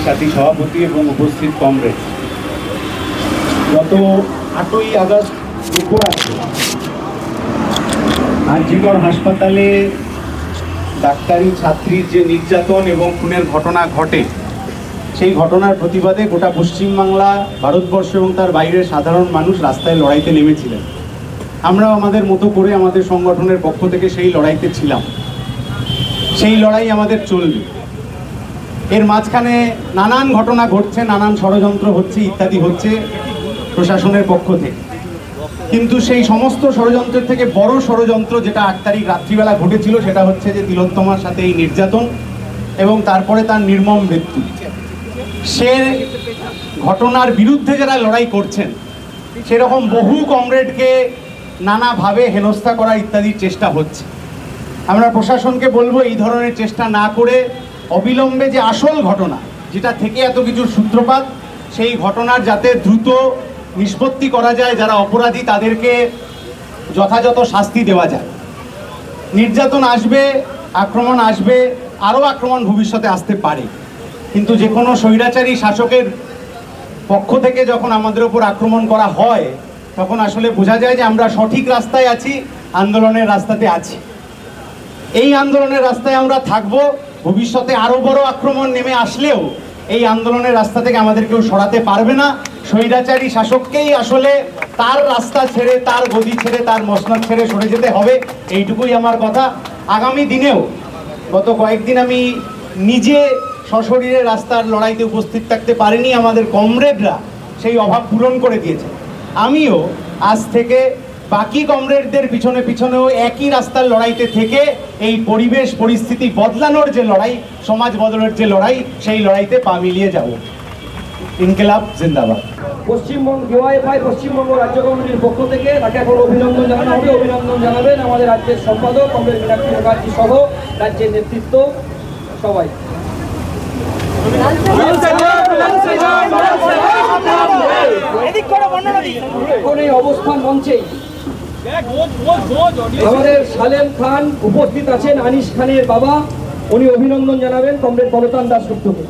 সাথী সভাপতি এবং উপস্থিত কমরেড, গত 8ই আগস্ট দুপুরাতে আরজিকর হাসপাতালে ডাক্তারি ছাত্রীর যে নির্যাতন এবং খুনের ঘটনা ঘটে, সেই ঘটনার প্রতিবাদে গোটা পশ্চিমবাংলা, ভারতবর্ষ এবং তার বাইরের সাধারণ মানুষ রাস্তায় লড়াইতে নেমেছিলেন। আমরাও আমাদের মতো করে আমাদের সংগঠনের পক্ষ থেকে সেই লড়াইতে ছিলাম। সেই লড়াই আমাদের চলবে। এর মাঝখানে নানান ঘটনা ঘটছে, নানান ষড়যন্ত্র হচ্ছে, ইত্যাদি হচ্ছে প্রশাসনের পক্ষ থেকে। কিন্তু সেই সমস্ত ষড়যন্ত্রের থেকে বড় ষড়যন্ত্র যেটা 8 তারিখ রাত্রিবেলা ঘটেছিল, সেটা হচ্ছে যে তিলোত্তমার সাথে এই নির্যাতন এবং তারপরে তার নির্মম মৃত্যু। সে ঘটনার বিরুদ্ধে যারা লড়াই করছেন, সেরকম বহু কমরেডকে নানাভাবে হেনস্থা করা ইত্যাদির চেষ্টা হচ্ছে। আমরা প্রশাসনকে বলবো এই ধরনের চেষ্টা না করে অবিলম্বে যে আসল ঘটনা, যেটা থেকে এত কিছুর সূত্রপাত, সেই ঘটনার যাতে দ্রুত নিষ্পত্তি করা যায়, যারা অপরাধী তাদেরকে যথাযথ শাস্তি দেওয়া যায়। নির্যাতন আসবে, আক্রমণ আসবে, আরও আক্রমণ ভবিষ্যতে আসতে পারে, কিন্তু যে কোনো স্বৈরাচারী শাসকের পক্ষ থেকে যখন আমাদের উপর আক্রমণ করা হয়, তখন আসলে বোঝা যায় যে আমরা সঠিক রাস্তায় আছি, আন্দোলনের রাস্তাতে আছি। এই আন্দোলনের রাস্তায় আমরা থাকব। ভবিষ্যতে আরও বড় আক্রমণ নেমে আসলেও এই আন্দোলনের রাস্তা থেকে আমাদের কেউ সরাতে পারবে না। স্বৈরাচারী শাসককেই আসলে তার রাস্তা ছেড়ে, তার গদি ছেড়ে, তার মসনদ ছেড়ে সরে যেতে হবে, এইটুকুই আমার কথা। আগামী দিনেও গত কয়েকদিন আমি নিজে সশরীরে রাস্তার লড়াইতে উপস্থিত থাকতে পারিনি, আমাদের কমরেডরা সেই অভাব পূরণ করে দিয়েছে। আমিও আজ থেকে বাকি কমরেডদের পিছনেও একই রাস্তার লড়াইতে থেকে এই পরিবেশ পরিস্থিতি বদলানোর যে লড়াই, সমাজ বদলের যে লড়াই, সেই লড়াইতে পা মিলিয়ে যাব। ইনকিলাব জিন্দাবাদ। পশ্চিমবঙ্গ ডিওয়াইএফআই পশ্চিমবঙ্গ রাজ্য কমিটির পক্ষ থেকে তাকে এখন অভিনন্দন জানানো হবে। অভিনন্দন জানাবেন আমাদের রাজ্যের সম্পাদক কমরেড মীনাক্ষী মুখার্জি সহ রাজ্যের নেতৃত্ব সবাই। এখন এই অবস্থান মঞ্চে আমাদের সালেম খান উপস্থিত আছেন, আনিস খানের বাবা, উনি অভিনন্দন জানাবেন কমরেড বলতান দাশগুপ্তকে।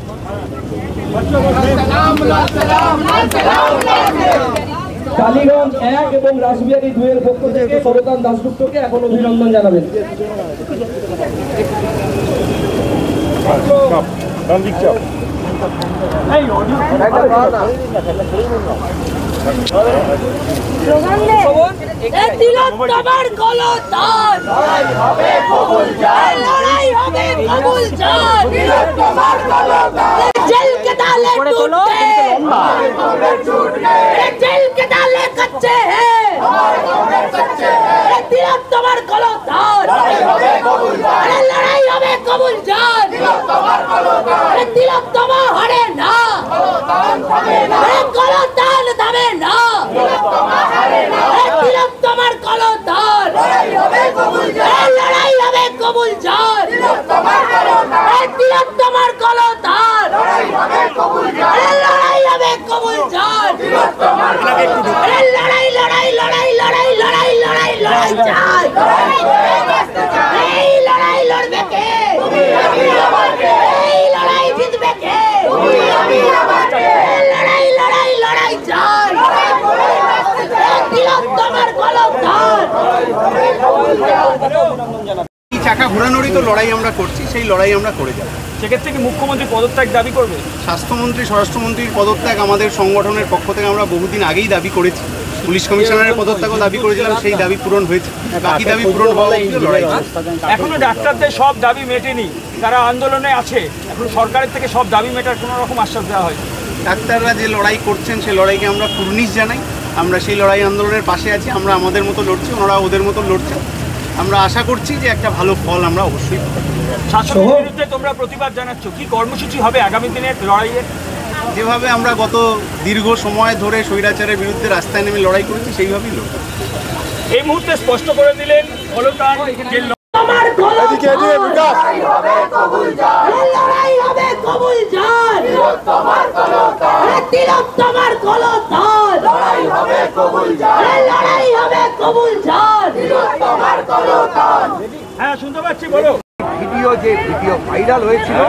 টালিগঞ্জ 1 এবং রাসবিহারী 2 এর পক্ষ থেকে বলতান দাশগুপ্তকে এখন অভিনন্দন জানাবেন। তিলোত্তমার গলদান লড়াই হবে কবুল জান, লড়াই হবে কবুল জান। তিলোত্তমার গলদান জেল के ताले टूटे, हमारे कमरे टूट गए, जेल के ताले कच्चे हैं, हमारे कमरे सच्चे हैं। तिलोत्तमार गलदान लड़ाई হবে কবুল জান, লড়াই হবে কবুল জান। তিলোত্তমার গলদান তিলোত্তমা হারে না, গলদান থামে না, গলদান থামে না, তিলোত্তমা হারে না। তিলোত্তমার গলদান লড়াই হবে কবুল জান, লড়াই হবে কবুল জান। তিলোত্তমার গলদান তিলোত্তমার গলদান লড়াই হবে কবুল জান, লড়াই হবে কবুল জান। তিলোত্তমার গলদান লড়াই লড়াই লড়াই লড়াই লড়াই লড়াই লড়াই চাই, এই লড়াই লড়বে কে? তুমি আমি আমার কে? এই লড়াই জিতবে কে? তুমি আমি আমার কে? লড়াই লড়াই লড়াই চাই, তিলোত্তমার গলদান চাকা ঘোরানোরই তো লড়াই আমরা করছি, সেই লড়াই আমরা করে যাব। সেক্ষেত্রে কি মুখ্যমন্ত্রী পদত্যাগ দাবি করবে? স্বাস্থ্যমন্ত্রী, স্বরাষ্ট্রমন্ত্রীর পদত্যাগ আমাদের সংগঠনের পক্ষ থেকে আমরা বহুদিন আগেই দাবি করেছি। পুলিশ কমিশনারের পদত্যাগও দাবি করেছিলাম, সেই দাবি পূরণ হয়েছে। বাকি দাবি পূরণ হওয়া লড়াই। এখনো ডাক্তারদের সব দাবি মেটেনি, তারা আন্দোলনে আছে। এখন সরকারের থেকে সব দাবি মেটার কোনো রকম আশ্বাস দেওয়া হয়? ডাক্তাররা যে লড়াই করছেন সেই লড়াইকে আমরা কুর্নিশ জানাই। আমরা সেই লড়াই আন্দোলনের পাশে আছি। আমরা আমাদের মতো লড়ছি, ওনারা ওদের মতো লড়ছেন। আমরা আশা করছি যে একটা ভালো ফল আমরা অবশ্যই পাবো। শাসকের বিরুদ্ধে তোমরা প্রতিবাদ জানাচ্ছ, কি কর্মসূচি হবে আগামী দিনের লড়াইয়ের? যেভাবে আমরা গত দীর্ঘ সময় ধরে স্বৈরাচারের বিরুদ্ধে রাস্তায় নেমে লড়াই করেছি, সেইভাবেই লড়ব। এই মুহূর্তে স্পষ্ট করে দিলেন বলতান যে আমার গলদান লড়াই হবে কবুল জান, লড়াই হবে কবুল জান তিলোত্তমার গলদান লড়াই হবে কবুল জান হ্যাঁ শুনতে পাচ্ছি, বলো। ভিডিও ভাইরাল হয়েছিল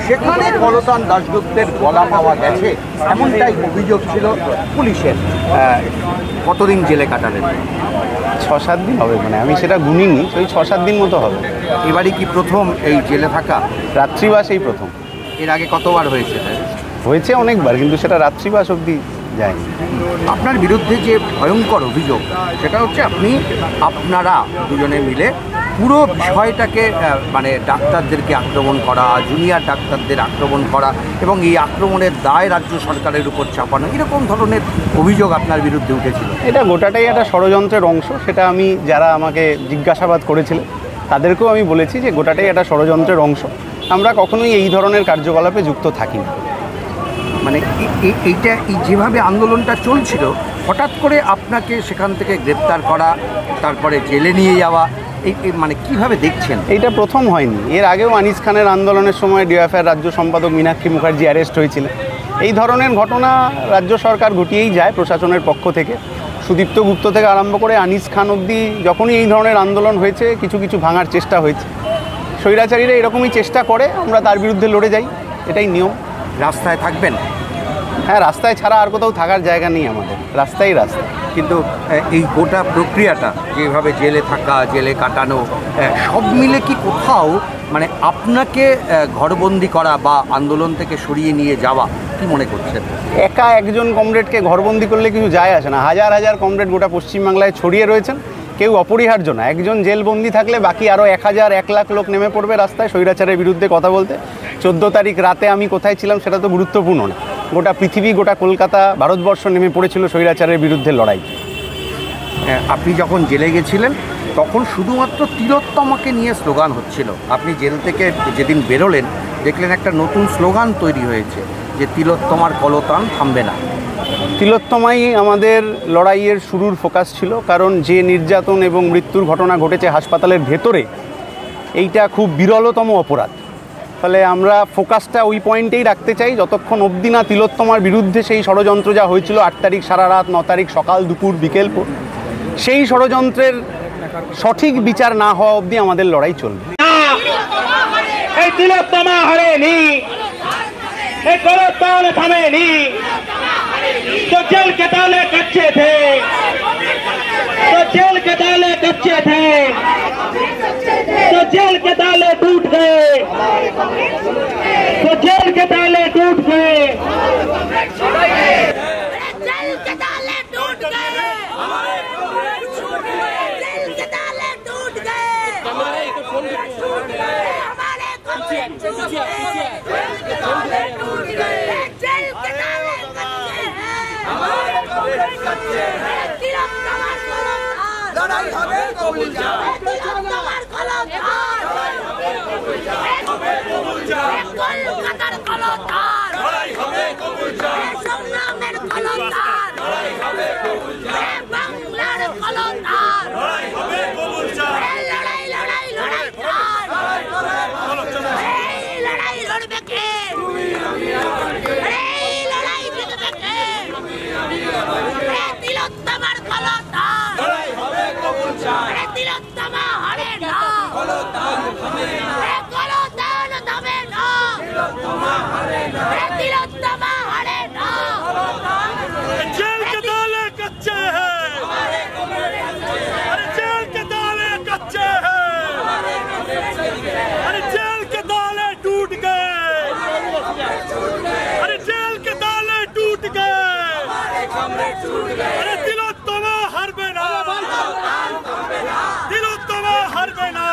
সেখানে কলতান দাশগুপ্তের গলা পাওয়া গেছে এমনটাই অভিযোগ ছিল পুলিশের। কতদিন জেলে কাটালেন? 6-7 দিন হবে, মানে আমি সেটা গুনিনি, ওই 6-7 দিন মতো হবে। এবারই কি প্রথম এই জেলে থাকা? রাত্রিবাস এই প্রথম। এর আগে কতবার হয়েছে? হয়েছে অনেকবার, কিন্তু সেটা রাত্রিবাস অবধি যায়নি। আপনার বিরুদ্ধে যে ভয়ঙ্কর অভিযোগ সেটা হচ্ছে আপনারা দুজনে মিলে পুরো বিষয়টাকে মানে ডাক্তারদেরকে আক্রমণ করা, জুনিয়র ডাক্তারদের আক্রমণ করা এবং এই আক্রমণের দায় রাজ্য সরকারের উপর চাপানো, এরকম ধরনের অভিযোগ আপনার বিরুদ্ধে উঠেছিল। এটা গোটাটাই একটা ষড়যন্ত্রের অংশ, সেটা আমি যারা আমাকে জিজ্ঞাসাবাদ করেছিলেন তাদেরকেও আমি বলেছি যে গোটাটাই একটা ষড়যন্ত্রের অংশ, আমরা কখনোই এই ধরনের কার্যকলাপে যুক্ত থাকি না। মানে এইটা যেভাবে আন্দোলনটা চলছিল হঠাৎ করে আপনাকে সেখান থেকে গ্রেপ্তার করা, তারপরে জেলে নিয়ে যাওয়া, এই মানে কিভাবে দেখছেন? এইটা প্রথম হয়নি, এর আগেও আনিস খানের আন্দোলনের সময় ডিওএফআই রাজ্য সম্পাদক মীনাক্ষী মুখার্জি অ্যারেস্ট হয়েছিলেন। এই ধরনের ঘটনা রাজ্য সরকার ঘটিয়েই যায় প্রশাসনের পক্ষ থেকে। সুদীপ্ত গুপ্ত থেকে আরম্ভ করে আনিস খান অবধি যখনই এই ধরনের আন্দোলন হয়েছে কিছু কিছু ভাঙার চেষ্টা হয়েছে। স্বৈরাচারীরা এরকমই চেষ্টা করে, আমরা তার বিরুদ্ধে লড়ে যাই, এটাই নিয়ম। রাস্তায় থাকবেন? হ্যাঁ, রাস্তায় ছাড়া আর কোথাও থাকার জায়গা নেই আমাদের, রাস্তাই রাস্তা। কিন্তু এই গোটা প্রক্রিয়াটা যেভাবে জেলে থাকা, জেলে কাটানো, সব মিলে কি কোথাও মানে আপনাকে ঘরবন্দি করা বা আন্দোলন থেকে সরিয়ে নিয়ে যাওয়া, কি মনে করছেন? একা একজন কমরেডকে ঘরবন্দি করলে কিছু যায় আসে না, হাজার হাজার কমরেড গোটা পশ্চিমবাংলায় ছড়িয়ে রয়েছেন, কেউ অপরিহার্য না। একজন জেলবন্দি থাকলে বাকি আরও 1,000-1 লাখ লোক নেমে পড়বে রাস্তায় স্বৈরাচারের বিরুদ্ধে কথা বলতে। 14 তারিখ রাতে আমি কোথায় ছিলাম সেটা তো গুরুত্বপূর্ণ না, গোটা পৃথিবী, গোটা কলকাতা, ভারতবর্ষ নেমে পড়েছিল স্বৈরাচারের বিরুদ্ধে লড়াই। আপনি যখন জেলে গেছিলেন তখন শুধুমাত্র তিলোত্তমাকে নিয়ে স্লোগান হচ্ছিল, আপনি জেল থেকে যেদিন বেরোলেন দেখলেন একটা নতুন স্লোগান তৈরি হয়েছে যে তিলোত্তমার কলতান থামবে না। তিলোত্তমাই আমাদের লড়াইয়ের শুরুর ফোকাস ছিল, কারণ যে নির্যাতন এবং মৃত্যুর ঘটনা ঘটেছে হাসপাতালের ভেতরে, এইটা খুব বিরলতম অপরাধ। ফলে আমরা ফোকাসটা ওই পয়েন্টেই রাখতে চাই, যতক্ষণ অবধি না তিলোত্তমার বিরুদ্ধে সেই ষড়যন্ত্র যা হয়েছিল 8 তারিখ সারা রাত, 9 তারিখ সকাল দুপুর বিকেল, সেই ষড়যন্ত্রের সঠিক বিচার না হওয়া অবধি আমাদের লড়াই চলবে। এই তিলোত্তমা হারেনি, এই গলতান থামেনি, तो जेल के ताले कच्चे थे, तो जेल के ताले कच्चे थे, तो जेल के ताले टूट गए, तो जेल के ताले टूट गए, जेल के ताले टूट गए, जेल के ताले टूट गए, हमारे कमरे टूट गए, जेल के ताले टूट गए, जेल के ताले कच्चे हैं, हमारे कमरे कच्चे हैं, तिलोत्तमार गलदान लड़ाई হবে কবুল জান, তিলোত্তমার গলদান লড়াই হবে কবুল জান, হবে কবুল জান, কলকাতার গলদান লড়াই হবে কবুল জান, সংগ্রামের গলদান লড়াই হবে কবুল জান, বাংলার গলদান লড়াই হবে কবুল জান, লড়াই লড়াই লড়াই লড়াই হবে কবুল জান, এই লড়াই লড়বে কে? তুমি আমি এই লড়াই জিতবে কে? তুমি আমি তিলোত্তমার গলদান লড়াই হবে কবুল জান, তিলোত্তমা হারে না, গলদান থামে না, গলদান থামে না, তিলোত্তমা হারে না, তিলোত্তমা হারে না, গলদান जेल के ताले कच्चे हैं, हमारे कमरे कच्चे हैं, अरे जेल के ताले कच्चे हैं, हमारे कमरे कच्चे हैं, अरे जेल के ताले टूट गए, अरे जेल के ताले टूट गए, हमारे कमरे टूट गए, अरे तिलोत्तमा हारবে না, তিলোত্তমা হারবে না,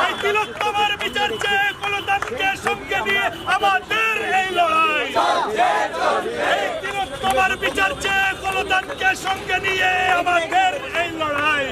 এই তিলোত্তমার বিচার চেয়ে গলদানকে সঙ্গে নিয়ে আমাদের এই লড়াই, এই তিলোত্তমার বিচার চেয়ে গলদানকে সঙ্গে নিয়ে আমাদের এই লড়াই।